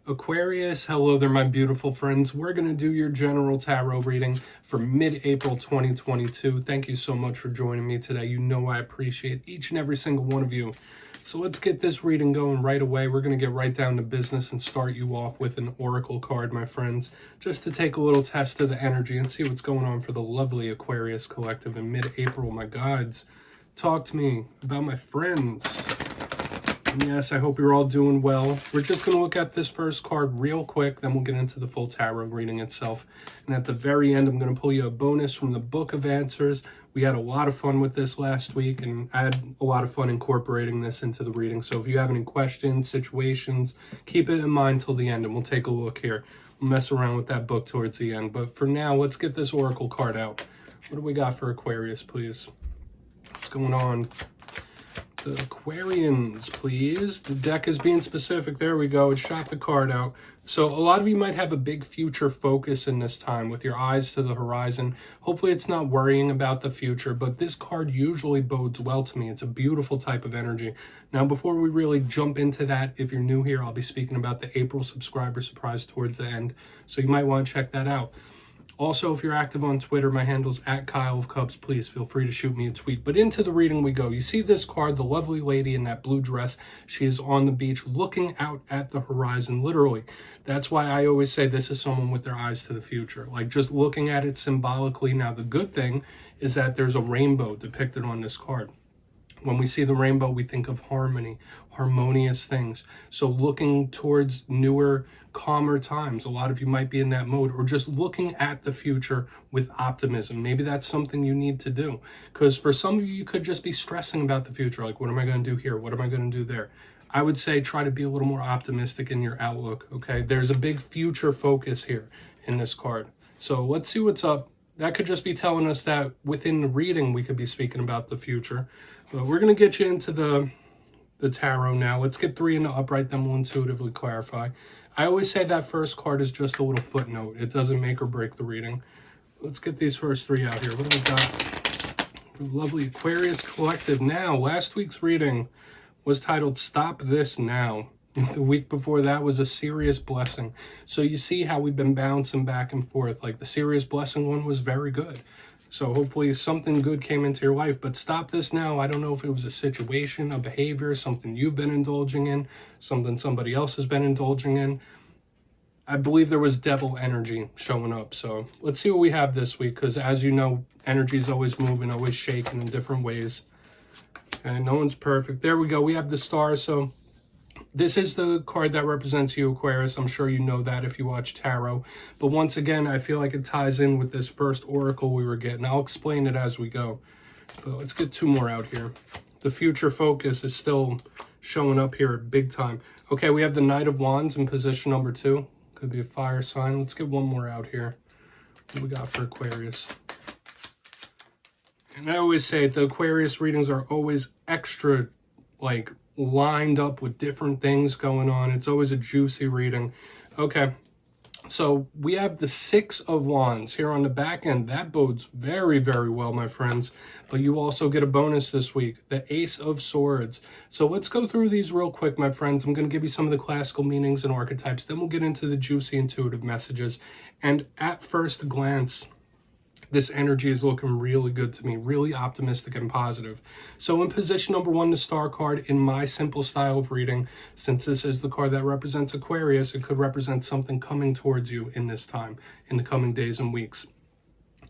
Aquarius, hello there, my beautiful friends. We're going to do your general tarot reading for mid-April 2022. Thank you so much for joining me today. You know I appreciate each and every single one of you. So let's get this reading going right away. We're going to get right down to business and start you off with an oracle card, my friends, just to take a little test of the energy and see what's going on for the lovely Aquarius collective in mid-April. My gods, talk to me about my friends. And yes, I hope you're all doing well. We're just going to look at this first card real quick, then we'll get into the full tarot reading itself. And at the very end, I'm going to pull you a bonus from the Book of Answers. We had a lot of fun with this last week, and I had a lot of fun incorporating this into the reading. So if you have any questions, situations, keep it in mind till the end, and we'll take a look here. We'll mess around with that book towards the end. But for now, let's get this oracle card out. What do we got for Aquarius, please? What's going on? The Aquarians, please. The deck is being specific. There we go. It shot the card out. So a lot of you might have a big future focus in this time with your eyes to the horizon. Hopefully it's not worrying about the future, but this card usually bodes well to me. It's a beautiful type of energy. Now, before we really jump into that, if you're new here, I'll be speaking about the April subscriber surprise towards the end. So you might want to check that out. Also, if you're active on Twitter, my handle's at kyleofcupsoracle. Please feel free to shoot me a tweet. But into the reading we go. You see this card, the lovely lady in that blue dress. She is on the beach looking out at the horizon, literally. That's why I always say this is someone with their eyes to the future. Like just looking at it symbolically. Now, the good thing is that there's a rainbow depicted on this card. When we see the rainbow, we think of harmony, harmonious things. So looking towards newer, calmer times. A lot of you might be in that mode, or just looking at the future with optimism. Maybe that's something you need to do. Because for some of you, you could just be stressing about the future. Like, what am I going to do here? What am I going to do there? I would say try to be a little more optimistic in your outlook, okay? There's a big future focus here in this card. So let's see what's up. That could just be telling us that within the reading, we could be speaking about the future. But we're going to get you into the tarot now. Let's get 3 in the upright, then we'll intuitively clarify. I always say that first card is just a little footnote. It doesn't make or break the reading. Let's get these first 3 out here. What do we got for the lovely Aquarius collective now? Last week's reading was titled Stop This Now. The week before that was a serious blessing. So you see how we've been bouncing back and forth. Like the serious blessing one was very good. So hopefully something good came into your life. But stop this now. I don't know if it was a situation, a behavior, something you've been indulging in, something somebody else has been indulging in. I believe there was devil energy showing up. So let's see what we have this week. Because as you know, energy is always moving, always shaking in different ways. And no one's perfect. There we go. We have the star. So this is the card that represents you, Aquarius. I'm sure you know that if you watch tarot. But once again, I feel like it ties in with this first oracle we were getting. I'll explain it as we go. But let's get 2 more out here. The future focus is still showing up here big time. Okay, we have the Knight of Wands in position number 2. Could be a fire sign. Let's get 1 more out here. What do we got for Aquarius? And I always say the Aquarius readings are always extra, like, lined up with different things going on. It's always a juicy reading. Okay, so we have the 6 of Wands here on the back end. That bodes very, very well, my friends. But you also get a bonus this week, the Ace of Swords. So let's go through these real quick, my friends. I'm going to give you some of the classical meanings and archetypes. Then we'll get into the juicy intuitive messages. And at first glance, this energy is looking really good to me, really optimistic and positive. So in position number 1, the star card, in my simple style of reading, since this is the card that represents Aquarius, it could represent something coming towards you in this time, in the coming days and weeks.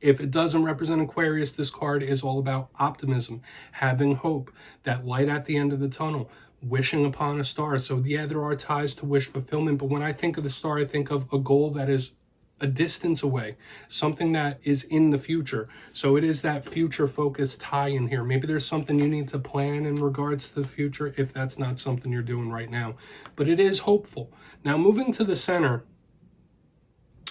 If it doesn't represent Aquarius, this card is all about optimism, having hope, that light at the end of the tunnel, wishing upon a star. So yeah, there are ties to wish fulfillment, but when I think of the star, I think of a goal that is a distance away, something that is in the future. So it is that future focused tie in here. Maybe there's something you need to plan in regards to the future if that's not something you're doing right now. But it is hopeful. Now moving to the center,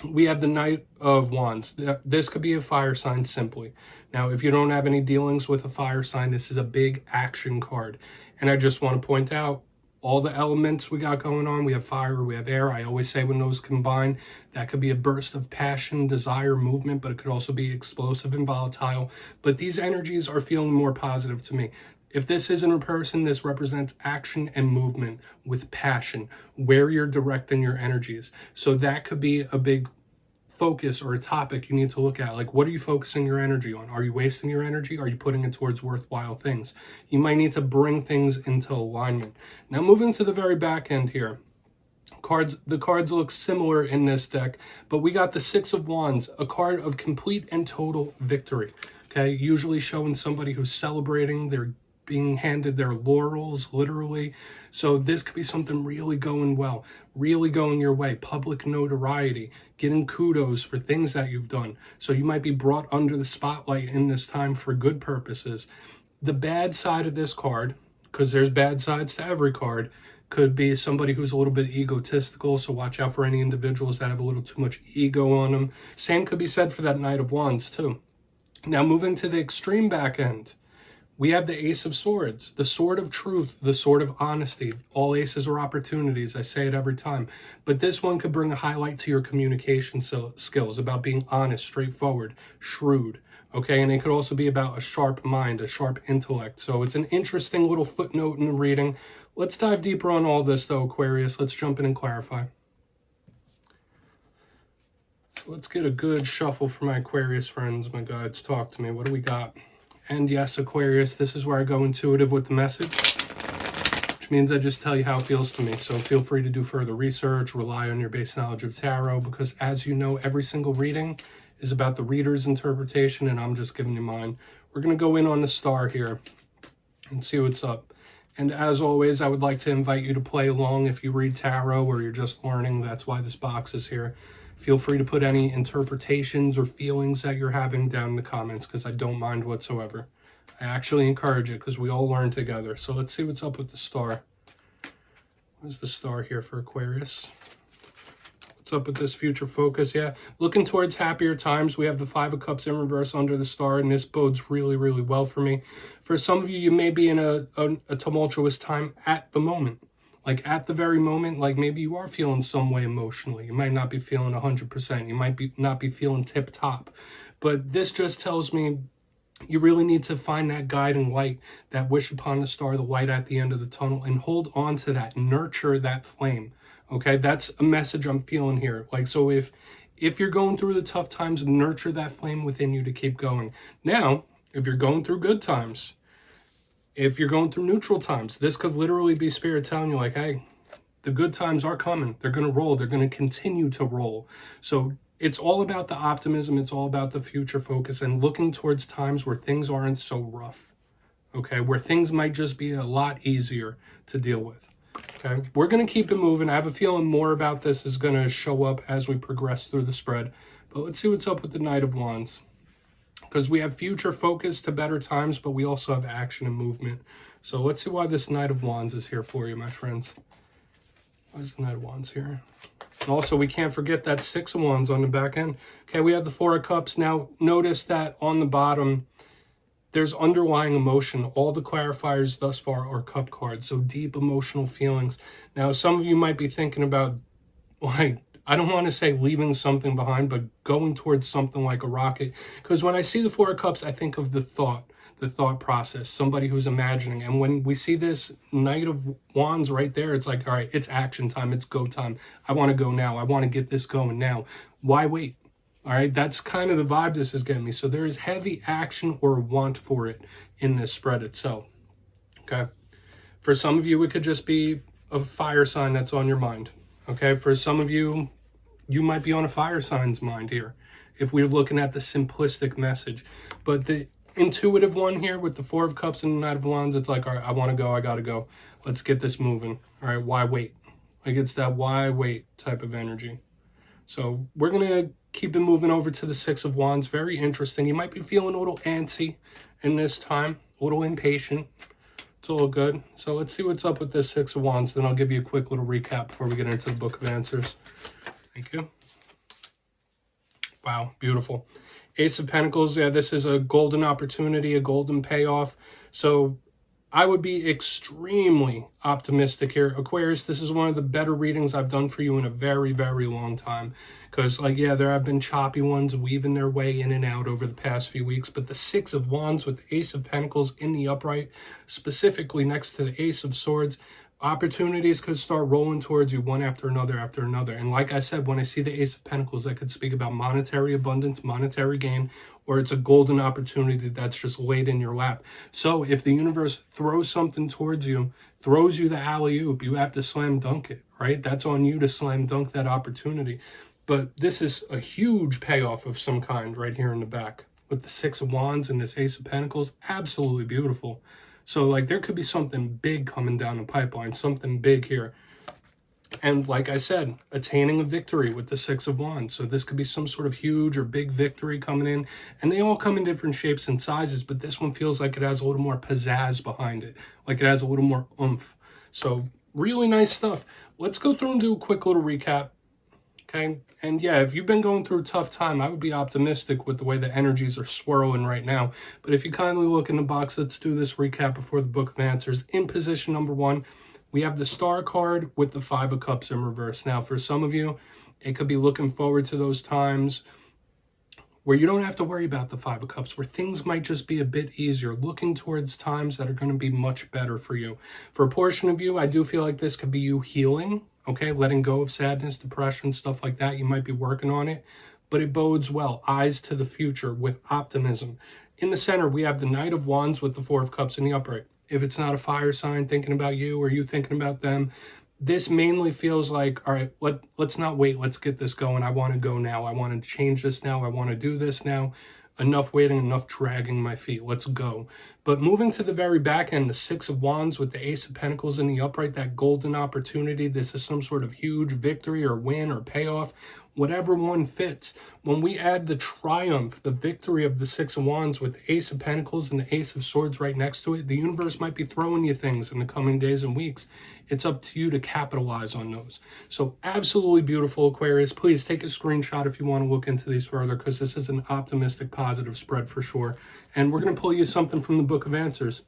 we have the Knight of Wands. This could be a fire sign simply. Now, if you don't have any dealings with a fire sign, this is a big action card. And I just want to point out, all the elements we got going on, we have fire, we have air. I always say when those combine, that could be a burst of passion, desire, movement, but it could also be explosive and volatile. But these energies are feeling more positive to me. If this isn't a person, this represents action and movement with passion, where you're directing your energies. So that could be a big focus or a topic you need to look at. Like, what are you focusing your energy on? Are you wasting your energy? Are you putting it towards worthwhile things? You might need to bring things into alignment. Now, moving to the very back end here. The cards look similar in this deck, but we got the Six of Wands, a card of complete and total victory. Okay, usually showing somebody who's celebrating, they're being handed their laurels, literally. So this could be something really going well, really going your way, public notoriety, getting kudos for things that you've done. So you might be brought under the spotlight in this time for good purposes. The bad side of this card, because there's bad sides to every card, could be somebody who's a little bit egotistical, so watch out for any individuals that have a little too much ego on them. Same could be said for that Knight of Wands too. Now moving to the extreme back end, we have the Ace of Swords, the sword of truth, the sword of honesty. All aces are opportunities. I say it every time. But this one could bring a highlight to your communication skills, about being honest, straightforward, shrewd. Okay, and it could also be about a sharp mind, a sharp intellect. So it's an interesting little footnote in the reading. Let's dive deeper on all this though, Aquarius. Let's jump in and clarify. So let's get a good shuffle for my Aquarius friends, my guides. Talk to me. What do we got? And yes, Aquarius, this is where I go intuitive with the message, which means I just tell you how it feels to me. So feel free to do further research, rely on your base knowledge of tarot, because as you know, every single reading is about the reader's interpretation, and I'm just giving you mine. We're going to go in on the star here and see what's up. And as always, I would like to invite you to play along if you read tarot or you're just learning. That's why this box is here. Feel free to put any interpretations or feelings that you're having down in the comments, because I don't mind whatsoever. I actually encourage it because we all learn together. So let's see what's up with the star. Where's the star here for Aquarius? What's up with this future focus? Yeah, looking towards happier times. We have the Five of Cups in reverse under the star, and this bodes really, really well for me. For some of you, you may be in a tumultuous time at the moment. Like at the very moment, like maybe you are feeling some way emotionally. You might not be feeling 100%. You might not be feeling tip top. But this just tells me you really need to find that guiding light, that wish upon the star, the light at the end of the tunnel, and hold on to that, nurture that flame. Okay, that's a message I'm feeling here. Like, so if you're going through the tough times, nurture that flame within you to keep going. Now, if you're going through good times, if you're going through neutral times, this could literally be spirit telling you like, hey, the good times are coming. They're going to roll. They're going to continue to roll. So it's all about the optimism. It's all about the future focus and looking towards times where things aren't so rough. Okay, where things might just be a lot easier to deal with. Okay, we're going to keep it moving. I have a feeling more about this is going to show up as we progress through the spread. But let's see what's up with the Knight of Wands. Because we have future focus to better times, but we also have action and movement. So let's see why this Knight of Wands is here for you, my friends. Why is the Knight of Wands here? And also, we can't forget that Six of Wands on the back end. Okay, we have the Four of Cups. Now, notice that on the bottom, there's underlying emotion. All the clarifiers thus far are cup cards, so deep emotional feelings. Now, some of you might be thinking about, like, I don't want to say leaving something behind, but going towards something like a rocket. Because when I see the Four of Cups, I think of the thought process, somebody who's imagining. And when we see this Knight of Wands right there, it's like, all right, it's action time, it's go time. I want to go now. I want to get this going now. Why wait? All right, that's kind of the vibe this is getting me. So there is heavy action or want for it in this spread itself. Okay. For some of you, it could just be a fire sign that's on your mind. Okay. For some of you, you might be on a fire sign's mind here if we're looking at the simplistic message. But the intuitive one here with the Four of Cups and the Knight of Wands, it's like, all right, I want to go. I got to go. Let's get this moving. All right. Why wait? Like it's that why wait type of energy. So we're going to keep it moving over to the Six of Wands. Very interesting. You might be feeling a little antsy in this time, a little impatient. It's all good. So let's see what's up with this Six of Wands. Then I'll give you a quick little recap before we get into the Book of Answers. Thank you. Wow, beautiful. Ace of Pentacles. Yeah, this is a golden opportunity, a golden payoff. So I would be extremely optimistic here. Aquarius, this is one of the better readings I've done for you in a very, very long time. Because, like, yeah, there have been choppy ones weaving their way in and out over the past few weeks. But the Six of Wands with the Ace of Pentacles in the upright, specifically next to the Ace of Swords, opportunities could start rolling towards you one after another after another. And like I said, when I see the Ace of Pentacles, that could speak about monetary abundance, monetary gain, or it's a golden opportunity that's just laid in your lap. So if the universe throws something towards you, throws you the alley-oop, you have to slam dunk it, right? That's on you to slam dunk that opportunity. But this is a huge payoff of some kind right here in the back with the Six of Wands and this Ace of Pentacles. Absolutely beautiful. So, like, there could be something big coming down the pipeline, something big here. And like I said, attaining a victory with the Six of Wands. So this could be some sort of huge or big victory coming in. And they all come in different shapes and sizes, but this one feels like it has a little more pizzazz behind it. Like it has a little more oomph. So really nice stuff. Let's go through and do a quick little recap. Okay, and yeah, if you've been going through a tough time, I would be optimistic with the way the energies are swirling right now. But if you kindly look in the box, let's do this recap before the Book of Answers. In position number 1, we have the Star card with the Five of Cups in reverse. Now, for some of you, it could be looking forward to those times where you don't have to worry about the Five of Cups, where things might just be a bit easier, looking towards times that are going to be much better for you. For a portion of you, I do feel like this could be you healing. Okay, letting go of sadness, depression, stuff like that. You might be working on it, but it bodes well. Eyes to the future with optimism. In the center, we have the Knight of Wands with the Four of Cups in the upright. If it's not a fire sign thinking about you or you thinking about them, this mainly feels like, all right, let's not wait. Let's get this going. I want to go now. I want to change this now. I want to do this now. Enough waiting, enough dragging my feet. Let's go. But moving to the very back end, the Six of Wands with the Ace of Pentacles in the upright, that golden opportunity. This is some sort of huge victory or win or payoff, whatever one fits. When we add the triumph, the victory of the Six of Wands with the Ace of Pentacles and the Ace of Swords right next to it, the universe might be throwing you things in the coming days and weeks. It's up to you to capitalize on those. So absolutely beautiful, Aquarius. Please take a screenshot if you want to look into these further, because this is an optimistic, positive spread for sure. And we're going to pull you something from the Book of Answers.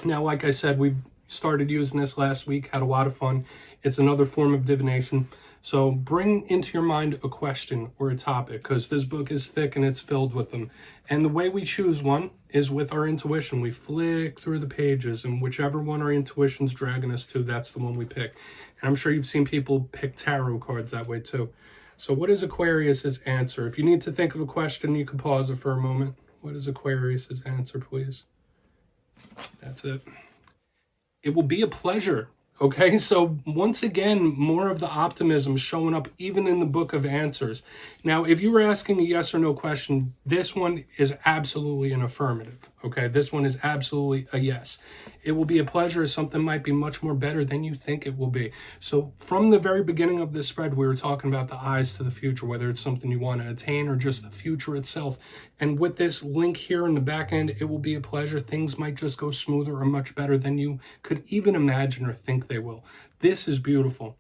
Now, like I said, we started using this last week, had a lot of fun. It's another form of divination. So bring into your mind a question or a topic, because this book is thick and it's filled with them. And the way we choose one is with our intuition. We flick through the pages, and whichever one our intuition's dragging us to, that's the one we pick. And I'm sure you've seen people pick tarot cards that way too. So what is Aquarius's answer? If you need to think of a question, you can pause it for a moment. What is Aquarius's answer, please? That's it. It will be a pleasure. Okay, so once again, more of the optimism showing up even in the Book of Answers. Now, if you were asking a yes or no question, this one is absolutely an affirmative. Okay, this one is absolutely a yes. It will be a pleasure. Something might be much more better than you think it will be. So from the very beginning of this spread, we were talking about the eyes to the future, whether it's something you want to attain or just the future itself. And with this link here in the back end, it will be a pleasure. Things might just go smoother or much better than you could even imagine or think they will. This is beautiful.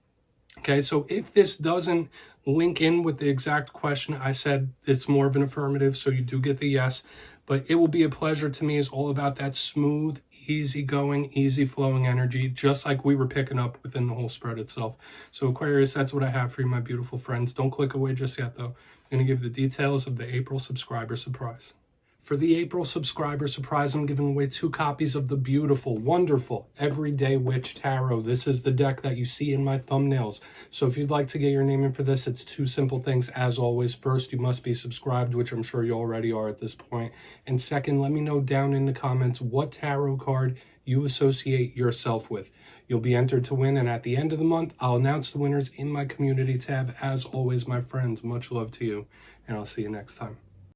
Okay, so if this doesn't link in with the exact question I said, it's more of an affirmative, so you do get the yes. But it will be a pleasure to me is all about that smooth, easygoing, easy-flowing energy, just like we were picking up within the whole spread itself. So Aquarius, that's what I have for you, my beautiful friends. Don't click away just yet, though. I'm going to give the details of the April subscriber surprise. For the April subscriber surprise, I'm giving away 2 copies of the beautiful, wonderful Everyday Witch Tarot. This is the deck that you see in my thumbnails. So if you'd like to get your name in for this, it's 2 simple things. As always, first, you must be subscribed, which I'm sure you already are at this point. And second, let me know down in the comments what tarot card you associate yourself with. You'll be entered to win, and at the end of the month, I'll announce the winners in my community tab. As always, my friends, much love to you, and I'll see you next time.